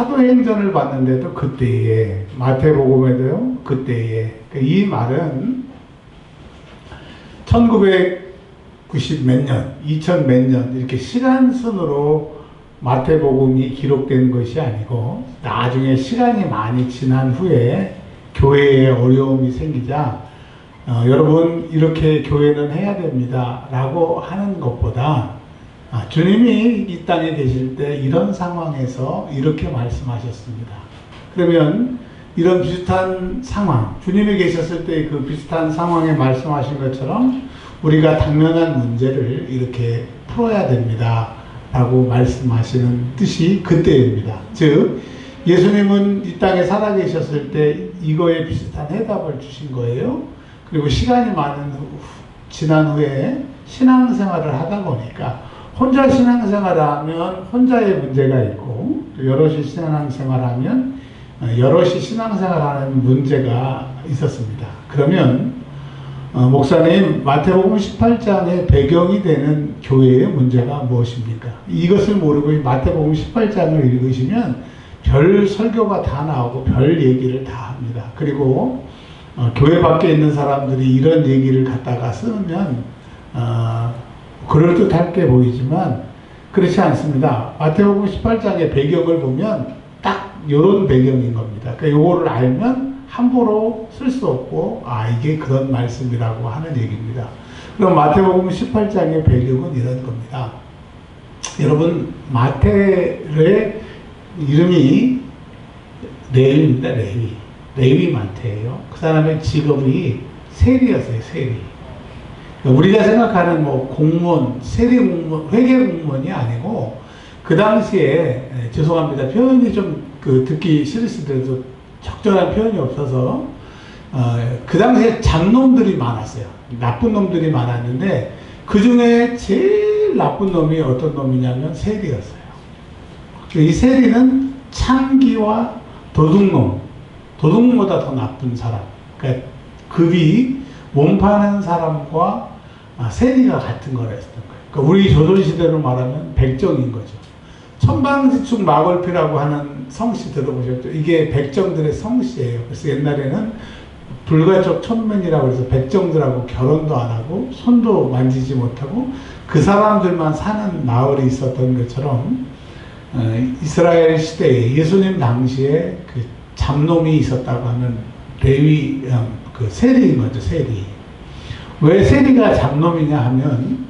사도행전을 봤는데도 그때에, 마태복음에도요 그때에. 이 말은 1990 몇 년, 2000 몇 년 이렇게 시간순으로 마태복음이 기록된 것이 아니고, 나중에 시간이 많이 지난 후에 교회에 어려움이 생기자 여러분 이렇게 교회는 해야 됩니다 라고 하는 것보다, 주님이 이 땅에 계실 때 이런 상황에서 이렇게 말씀하셨습니다. 그러면 이런 비슷한 상황, 주님이 계셨을 때 그 비슷한 상황에 말씀하신 것처럼 우리가 당면한 문제를 이렇게 풀어야 됩니다 라고 말씀하시는 뜻이 그때입니다. 즉 예수님은 이 땅에 살아계셨을 때 이거에 비슷한 해답을 주신 거예요. 그리고 시간이 지난 후에 신앙생활을 하다 보니까, 혼자 신앙생활을 하면 혼자의 문제가 있고, 여럿이 신앙생활하면 여럿이 신앙생활하는 문제가 있었습니다. 그러면 목사님, 마태복음 18장의 배경이 되는 교회의 문제가 무엇입니까? 이것을 모르고 마태복음 18장을 읽으시면 별 설교가 다 나오고 별 얘기를 다 합니다. 그리고 교회 밖에 있는 사람들이 이런 얘기를 갖다가 쓰면 그럴듯하게 보이지만 그렇지 않습니다. 마태복음 18장의 배경을 보면 딱 이런 배경인 겁니다. 그러니까 요거를 알면 함부로 쓸 수 없고, 이게 그런 말씀이라고 하는 얘기입니다. 그럼 마태복음 18장의 배경은 이런 겁니다. 여러분, 마태의 이름이 레위입니다. 레위 마태예요. 그 사람의 직업이 세리였어요. 세리. 우리가 생각하는 공무원, 세리 공무원, 회계 공무원이 아니고, 그 당시에, 죄송합니다. 표현이 좀 듣기 싫으시더라도 적절한 표현이 없어서, 그 당시에 잡놈들이 많았어요. 나쁜 놈들이 많았는데, 그 중에 제일 나쁜 놈이 어떤 놈이냐면 세리였어요. 이 세리는 창기와 도둑놈보다 더 나쁜 사람. 그러니까 급이 몸 파는 사람과 세리가 같은 거라 했던 거예요. 그러니까 우리 조선시대로 말하면 백정인 거죠. 천방지축 마골피라고 하는 성씨 들어보셨죠? 이게 백정들의 성씨예요. 그래서 옛날에는 불가촉 천면이라고 해서 백정들하고 결혼도 안 하고 손도 만지지 못하고 그 사람들만 사는 마을이 있었던 것처럼, 이스라엘 시대에 예수님 당시에 그 잡놈이 있었다고 하는 레위, 그 세리인 거죠. 세리. 왜 세리가 잡놈이냐 하면,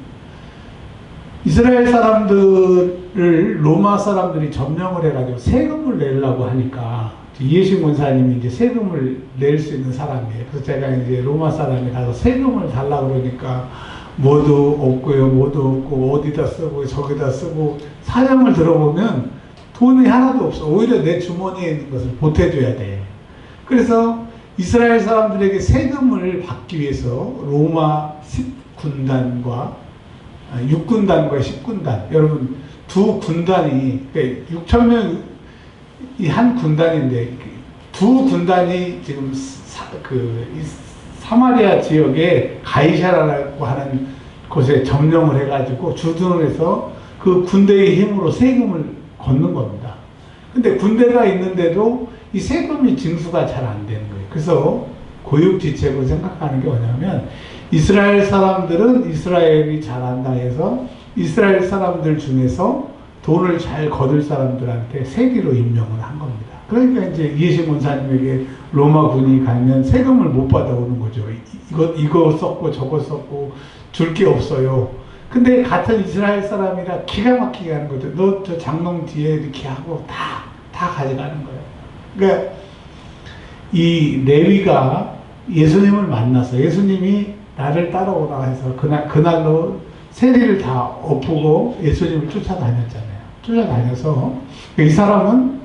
이스라엘 사람들을 로마 사람들이 점령을 해가지고 세금을 내려고 하니까, 이해식 원사님이 이제 세금을 낼 수 있는 사람이에요. 그래서 제가 이제 로마 사람이 가서 세금을 달라고 그러니까 뭐도 없고요, 뭐도 없고, 어디다 쓰고, 저기다 쓰고, 사정을 들어보면 돈이 하나도 없어. 오히려 내 주머니에 있는 것을 보태줘야 돼. 그래서 이스라엘 사람들에게 세금을 받기 위해서 로마 10군단과 6군단과 10군단, 여러분 두 군단이, 그러니까 6,000명 이 한 군단인데 두 군단이 지금 사마리아 지역에 가이사라라고 하는 곳에 점령을 해가지고 주둔을 해서 그 군대의 힘으로 세금을 걷는 겁니다. 근데 군대가 있는데도 이 세금이 징수가 잘 안 되는 거예요. 그래서 고육지책으로 생각하는 게 뭐냐면, 이스라엘 사람들은 이스라엘이 잘한다 해서 이스라엘 사람들 중에서 돈을 잘 거둘 사람들한테 세리로 임명을 한 겁니다. 그러니까 이제 이해식 원사님에게 로마 군이 가면 세금을 못 받아오는 거죠. 이거 썼고 저거 썼고 줄 게 없어요. 근데 같은 이스라엘 사람이라 기가 막히게 하는 거죠. 너 저 장롱 뒤에 이렇게 하고 다 가져가는 거예요. 그러니까 이 레위가 예수님을 만나서, 예수님이 나를 따라오라 해서 그날로 세리를 다 엎고 예수님을 쫓아다녔잖아요. 쫓아다녀서 이 사람은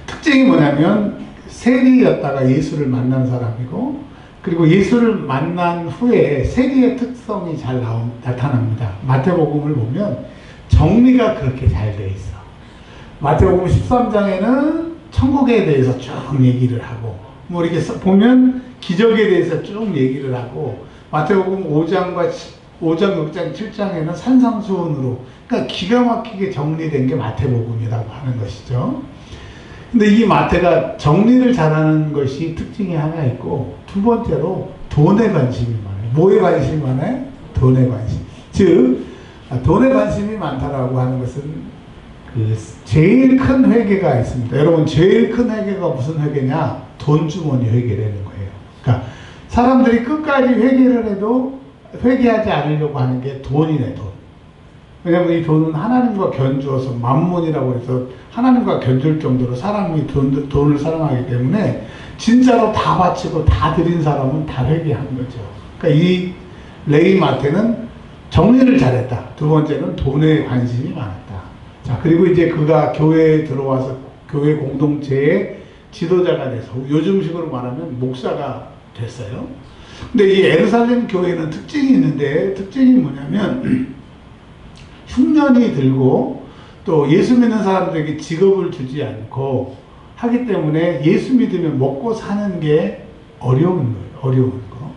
특징이 뭐냐면 세리였다가 예수를 만난 사람이고, 그리고 예수를 만난 후에 세리의 특성이 잘 나타납니다. 마태복음을 보면 정리가 그렇게 잘 돼 있어. 마태복음 13장에는 천국에 대해서 쭉 얘기를 하고, 이렇게 보면 기적에 대해서 쭉 얘기를 하고, 마태복음 5장과 5장, 6장, 7장에는 산상수훈으로, 그러니까 기가 막히게 정리된 게 마태복음이라고 하는 것이죠. 근데 이 마태가 정리를 잘하는 것이 특징이 하나 있고, 두 번째로 돈에 관심이 많아요. 뭐에 관심이 많아요? 돈에 관심. 즉, 돈에 관심이 많다라고 하는 것은 그 제일 큰 회개가 있습니다. 여러분, 제일 큰 회개가 무슨 회개냐? 돈 주머니 회개라는 거예요. 그러니까 사람들이 끝까지 회개를 해도 회개하지 않으려고 하는 게 돈이네, 돈. 왜냐면 이 돈은 하나님과 견주어서 만몬이라고 해서 하나님과 견줄 정도로 사람이 돈을 사랑하기 때문에 진짜로 다 바치고 다 드린 사람은 다 회개한 거죠. 그러니까 이 레위 마태는 정리를 잘했다. 두 번째는 돈에 관심이 많았다. 자, 그리고 이제 그가 교회에 들어와서 교회 공동체의 지도자가 돼서 요즘식으로 말하면 목사가 됐어요. 근데 이 예루살렘 교회는 특징이 있는데, 특징이 뭐냐면 흉년이 들고 또 예수 믿는 사람들에게 직업을 주지 않고 하기 때문에 예수 믿으면 먹고 사는 게 어려운 거예요. 어려운 거.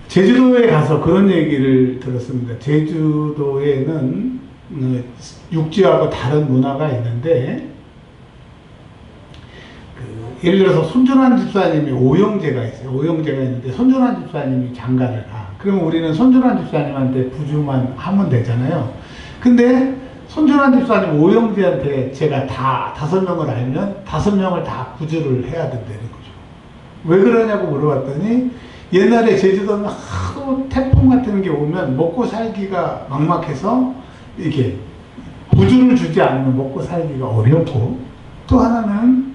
제주도에 가서 그런 얘기를 들었습니다. 제주도에는 육지하고 다른 문화가 있는데, 예를 들어서 손준환 집사님이 오영제가 있어요. 오영제가 있는데 손준환 집사님이 장가를 가. 그러면 우리는 손준환 집사님한테 부주만 하면 되잖아요. 근데 손준환 집사님 오영제한테 제가 다 5명을 알면 5명을 다 부주를 해야 된다는 거죠. 왜 그러냐고 물어봤더니 옛날에 제주도는 하도 태풍 같은 게 오면 먹고 살기가 막막해서 이렇게 부주를 주지 않으면 먹고 살기가 어렵고, 또 하나는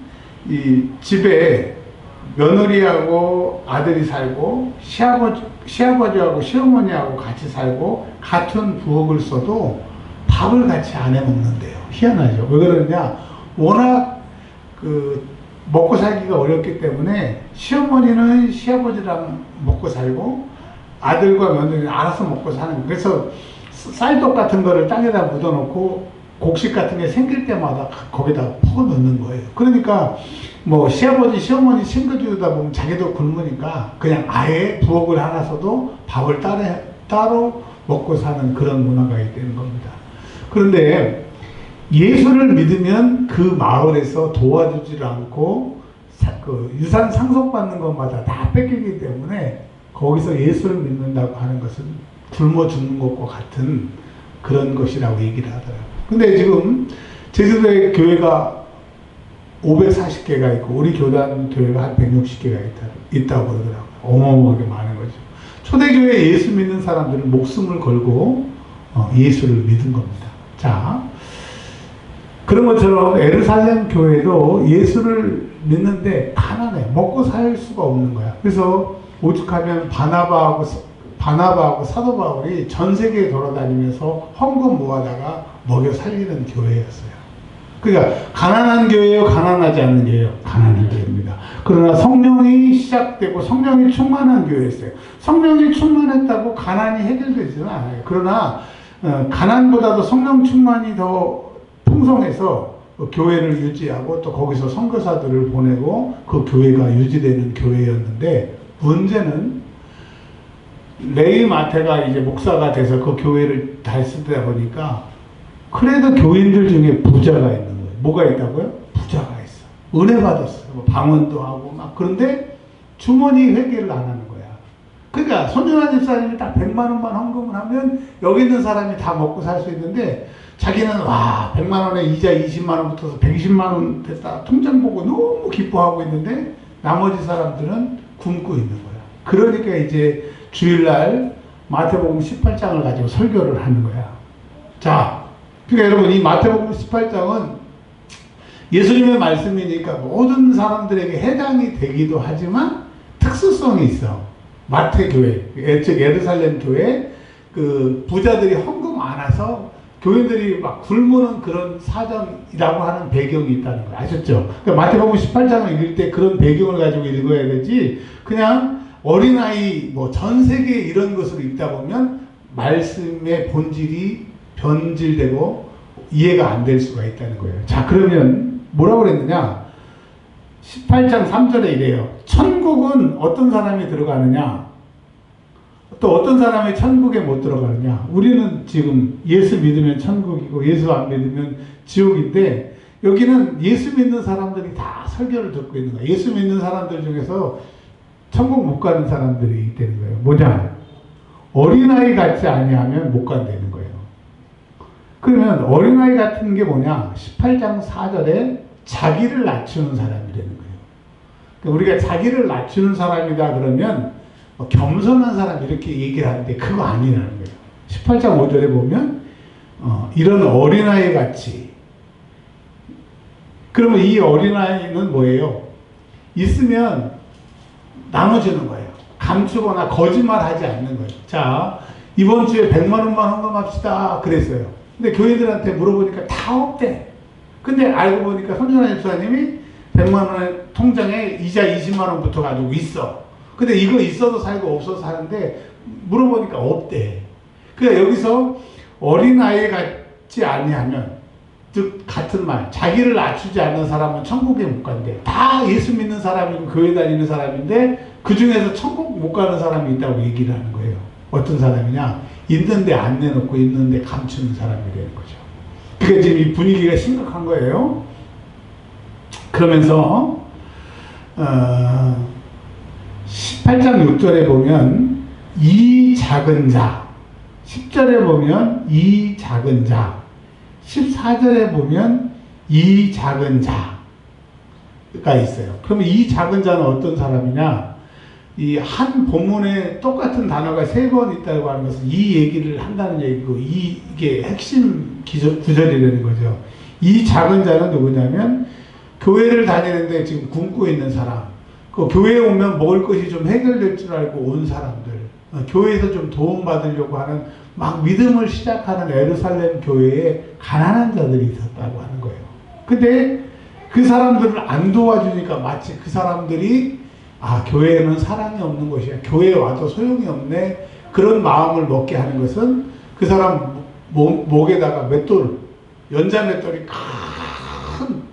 이 집에 며느리하고 아들이 살고 시아버지하고 시어머니하고 같이 살고 같은 부엌을 써도 밥을 같이 안 해 먹는데요. 희한하죠. 왜 그러냐? 워낙 먹고 살기가 어렵기 때문에 시어머니는 시아버지랑 먹고 살고 아들과 며느리는 알아서 먹고 사는 거예요. 그래서 쌀떡 같은 거를 땅에다 묻어놓고 곡식 같은 게 생길 때마다 거기다 퍼 넣는 거예요. 그러니까 뭐 시아버지 시어머니 챙겨주다 보면 자기도 굶으니까 그냥 아예 부엌을 하나 써도 밥을 따로 먹고 사는 그런 문화가 있다는 겁니다. 그런데 예수를 믿으면 그 마을에서 도와주질 않고 그 유산 상속받는 것마다 다 뺏기기 때문에 거기서 예수를 믿는다고 하는 것은 굶어 죽는 것과 같은 그런 것이라고 얘기를 하더라고요. 근데 지금 제주도에 교회가 540개가 있고 우리 교단 교회가 한 160개가 있다고 그러더라고요. 어마어마하게 많은 거죠. 초대교회에 예수 믿는 사람들은 목숨을 걸고 예수를 믿은 겁니다. 자, 그런 것처럼 에르살렘 교회도 예수를 믿는데 가난해. 먹고 살 수가 없는 거야. 그래서 오죽하면 바나바하고 사도 바울이 전 세계에 돌아다니면서 헌금 모아다가 먹여 살리는 교회였어요. 그러니까 가난한 교회예요, 가난하지 않은 교회예요? 가난한 교회입니다. 그러나 성령이 시작되고 성령이 충만한 교회였어요. 성령이 충만했다고 가난이 해결되지는 않아요. 그러나 가난보다도 성령 충만이 더 풍성해서 교회를 유지하고 또 거기서 선교사들을 보내고 그 교회가 유지되는 교회였는데, 문제는 레위 마태가 이제 목사가 돼서 그 교회를 잘 쓰다 보니까 그래도 교인들 중에 부자가 있는 거예요. 뭐가 있다고요? 부자가 있어. 은혜 받았어요. 뭐 방언도 하고 막. 그런데 주머니 회개를 안 하는 거야. 그러니까 손준환 집사님이 딱 100만 원만 헌금을 하면 여기 있는 사람이 다 먹고 살 수 있는데, 자기는 와 100만 원에 이자 20만 원 붙어서 120만 원 됐다 통장 보고 너무 기뻐하고 있는데 나머지 사람들은 굶고 있는 거야. 그러니까 이제 주일날 마태복음 18장을 가지고 설교를 하는 거야. 자, 그러니까 여러분 이 마태복음 18장은 예수님의 말씀이니까 모든 사람들에게 해당이 되기도 하지만 특수성이 있어. 마태교회, 즉 예루살렘 교회 그 부자들이 헌금 안 와서 교인들이 막 굶는 그런 사정이라고 하는 배경이 있다는 거 아셨죠? 그러니까 마태복음 18장을 읽을 때 그런 배경을 가지고 읽어야 되지, 그냥 어린아이 뭐 전 세계에 이런 것으로 읽다 보면 말씀의 본질이 변질되고 이해가 안 될 수가 있다는 거예요. 자, 그러면 뭐라고 그랬느냐? 18장 3절에 이래요. 천국은 어떤 사람이 들어가느냐? 또 어떤 사람이 천국에 못 들어가느냐? 우리는 지금 예수 믿으면 천국이고 예수 안 믿으면 지옥인데, 여기는 예수 믿는 사람들이 다 설교를 듣고 있는 거예요. 예수 믿는 사람들 중에서 천국 못 가는 사람들이 있다는 거예요. 뭐냐? 어린아이 같지 아니하면 못 간다는 거예요. 그러면 어린아이 같은 게 뭐냐? 18장 4절에 자기를 낮추는 사람이라는 거예요. 그러니까 우리가 자기를 낮추는 사람이다 그러면 겸손한 사람 이렇게 얘기를 하는데 그거 아니라는 거예요. 18장 5절에 보면 이런 어린아이 같이. 그러면 이 어린아이는 뭐예요? 있으면 나눠주는 거예요. 감추거나 거짓말하지 않는 거예요. 자, 이번 주에 100만 원만 헌금합시다 그랬어요. 근데 교회들한테 물어보니까 다 없대. 근데 알고 보니까 손준환 집사님이 100만 원의 통장에 이자 20만 원부터 가지고 있어. 근데 이거 있어도 살고 없어도 사는데 물어보니까 없대. 그러니까 여기서 어린아이 같지 아니하면, 즉 같은 말, 자기를 낮추지 않는 사람은 천국에 못 간대. 다 예수 믿는 사람이고 교회 다니는 사람인데 그 중에서 천국 못 가는 사람이 있다고 얘기를 하는 거예요. 어떤 사람이냐? 있는데 안 내놓고 있는데 감추는 사람이라는 거죠. 그러니까 지금 이 분위기가 심각한 거예요. 그러면서 18장 6절에 보면 이 작은 자, 10절에 보면 이 작은 자, 14절에 보면 이 작은 자가 있어요. 그러면 이 작은 자는 어떤 사람이냐? 이 한 본문에 똑같은 단어가 3번 있다고 하는 것은 이 얘기를 한다는 얘기고, 이게 핵심 구절이라는 거죠. 이 작은 자는 누구냐면 교회를 다니는데 지금 굶고 있는 사람, 그 교회에 오면 먹을 것이 좀 해결될 줄 알고 온 사람들, 교회에서 좀 도움받으려고 하는 막 믿음을 시작하는 예루살렘 교회에 가난한 자들이 있었다고 하는 거예요. 근데 그 사람들을 안 도와주니까 마치 그 사람들이 교회에는 사랑이 없는 것이야, 교회에 와도 소용이 없네, 그런 마음을 먹게 하는 것은 그 사람 목에다가 맷돌, 연자 맷돌이 큰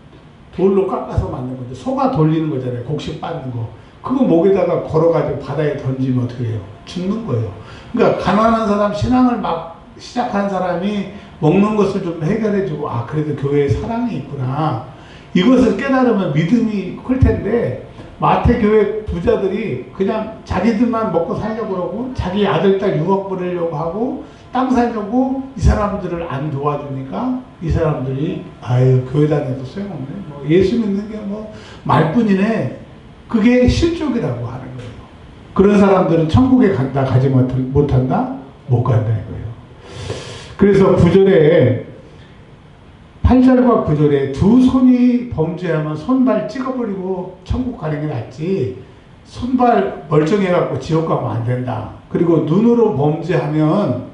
돌로 깎아서 만든 건데, 소가 돌리는 거잖아요. 곡식 빻는 거. 그거 목에다가 걸어가지고 바다에 던지면 어떻게 해요? 죽는 거예요. 그러니까 가난한 사람, 신앙을 막 시작한 사람이 먹는 것을 좀 해결해주고, 그래도 교회에 사랑이 있구나, 이것을 깨달으면 믿음이 클 텐데, 마태교회 부자들이 그냥 자기들만 먹고 살려고 그러고 자기 아들, 딸 유학 보내려고 하고 땅 살려고 이 사람들을 안 도와주니까 이 사람들이 교회 다녀도 소용없네, 예수 믿는 게 말뿐이네, 그게 실족이라고 하는 거예요. 그런 사람들은 천국에 간다, 가지 못한다, 못 간다는 거예요. 그래서 9절에 8절과 9절에 두 손이 범죄하면 손발 찍어버리고 천국 가는 게 낫지, 손발 멀쩡해갖고 지옥 가면 안 된다. 그리고 눈으로 범죄하면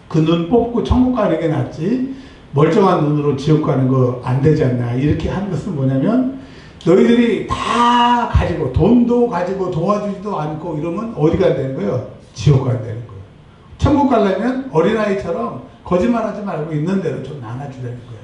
그 눈 뽑고 천국 가는 게 낫지, 멀쩡한 눈으로 지옥 가는 거 안 되지 않나. 이렇게 하는 것은 뭐냐면, 너희들이 다 가지고 돈도 가지고 도와주지도 않고 이러면 어디 간다는 거예요? 지옥 간다는 거예요. 천국 가려면 어린아이처럼 거짓말하지 말고 있는 대로 좀 나눠주라는 거예요.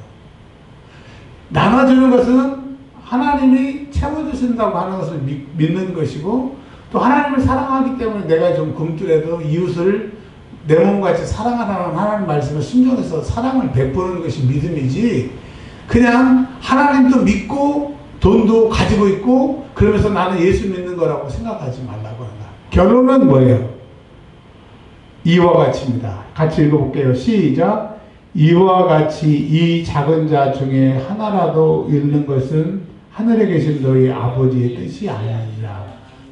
나눠주는 것은 하나님이 채워주신다고 하는 것을 믿는 것이고, 또 하나님을 사랑하기 때문에 내가 좀 굶주려도 이웃을 내 몸같이 사랑하라는 하나님 말씀을 순종해서 사랑을 베푸는 것이 믿음이지, 그냥 하나님도 믿고 돈도 가지고 있고 그러면서 나는 예수 믿는 거라고 생각하지 말라고 한다. 결론은 뭐예요? 이와 같이입니다. 같이 읽어볼게요. 시작. 이와 같이 이 작은 자 중에 하나라도 잃는 것은 하늘에 계신 너희 아버지의 뜻이 아니니라.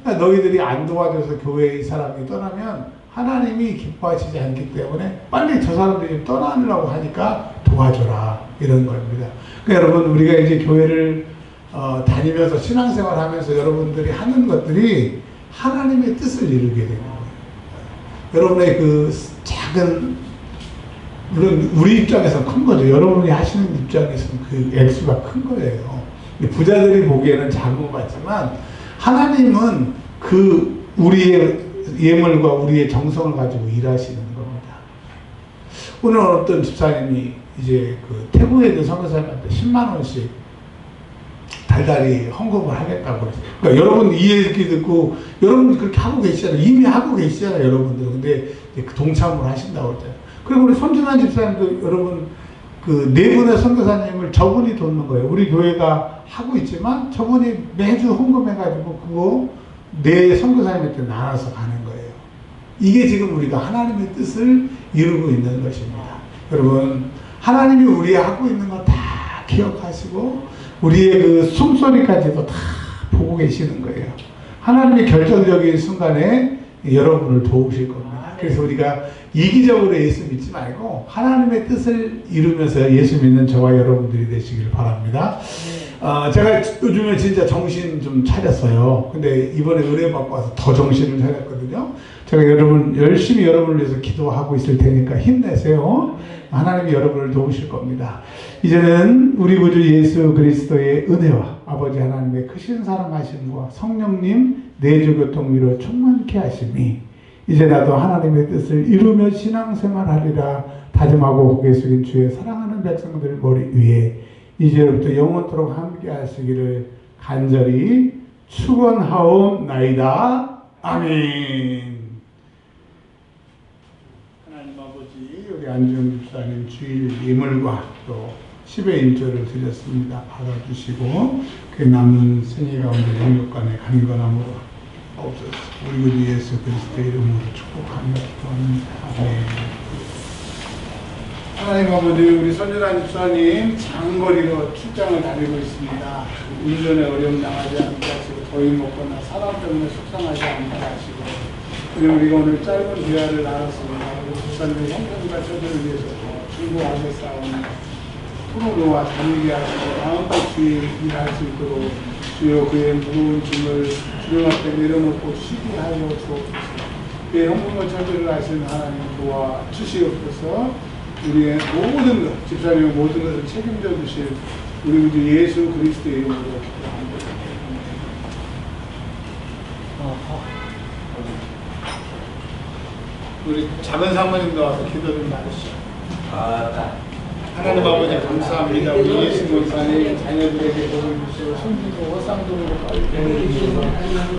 그러니까 너희들이 안 도와줘서 교회의 사람이 떠나면 하나님이 기뻐하시지 않기 때문에 빨리 저 사람들이 떠나려고 하니까 도와줘라, 이런 겁니다. 그러니까 여러분, 우리가 이제 교회를 다니면서 신앙생활 하면서 여러분들이 하는 것들이 하나님의 뜻을 이루게 되는 거예요. 여러분의 그 작은, 물론 우리 입장에서는 큰 거죠. 여러분이 하시는 입장에서는 그 액수가 큰 거예요. 부자들이 보기에는 작은 것 같지만 하나님은 그 우리의 예물과 우리의 정성을 가지고 일하시는 겁니다. 오늘 어떤 집사님이 이제 그 태국에 있는 선교사님한테 10만 원씩 달달이 헌금을 하겠다고 그랬어요. 그러니까 여러분 이 얘기 듣고 여러분 그렇게 하고 계시잖아요. 이미 하고 계시잖아요, 여러분들. 근데 그 동참을 하신다고 그랬잖아요. 그리고 우리 손준환 집사님도 여러분 그 네 분의 선교사님을 저분이 돕는 거예요. 우리 교회가 하고 있지만 저분이 매주 헌금해가지고 그거 네 선교사님한테 나눠서 가는 거예요. 이게 지금 우리가 하나님의 뜻을 이루고 있는 것입니다. 여러분, 하나님이 우리 하고 있는 거 다 기억하시고 우리의 그 숨소리까지도 다 보고 계시는 거예요. 하나님의 결정적인 순간에 여러분을 도우실 겁니다. 그래서 우리가 이기적으로 예수 믿지 말고 하나님의 뜻을 이루면서 예수 믿는 저와 여러분들이 되시길 바랍니다. 제가 요즘에 진짜 정신 좀 차렸어요. 근데 이번에 은혜 받고 와서 더 정신을 차렸거든요. 제가 열심히 여러분을 위해서 기도하고 있을 테니까 힘내세요. 하나님이 여러분을 도우실 겁니다. 이제는 우리 구주 예수 그리스도의 은혜와 아버지 하나님의 크신 사랑하심과 성령님 내주교통위로 충만케 하심이 이제 나도 하나님의 뜻을 이루며 신앙생활하리라 다짐하고 고개 숙인 주의 사랑하는 백성들 머리 위에 이제부터 영원토록 함께 하시기를 간절히 축원하옵나이다. 아멘. 하나님 아버지, 우리 안지영 집사님 주일 예물과 또 10의 인조를 드렸습니다. 받아주시고 그 남은 생애 가운데 영육간에 강건함으로 없어서 우리 구주 예수 그리스도의 이름으로 축복하며 기도합니다. 아멘. 하나님 아버지, 우리 손준환 집사님 장거리로 출장을 다니고 있습니다. 운전에 어려움 당하지 않게 하시고 더위 먹거나 사람 때문에 속상하지 않게 하시고 그리고 우리가 오늘 짧은 대화를 나눴습니다. 우리 집사님의 형편과 저들을 위해서 중고하게 싸우는 프로로와 다니게 하시고 마음껏 주의 일할 수 있도록 주여 그의 무거운 짐을 주님 앞에 내려놓고 쉬게 하여 주옵소서. 그의 형편과 저들을 하시는 하나님 도와 주시옵소서. 우리의 모든 것, 집사님의 모든 것을 책임져 주실 우리 구주 예수 그리스도의 이름으로 기도합니다. 우리 작은 사모님도 와서 기도 좀 나누시죠. 하나님 아버지 감사합니다. 우리 예수 목사님 자녀들에게 복을 주시고 손주도 허상도 깔게 해주시고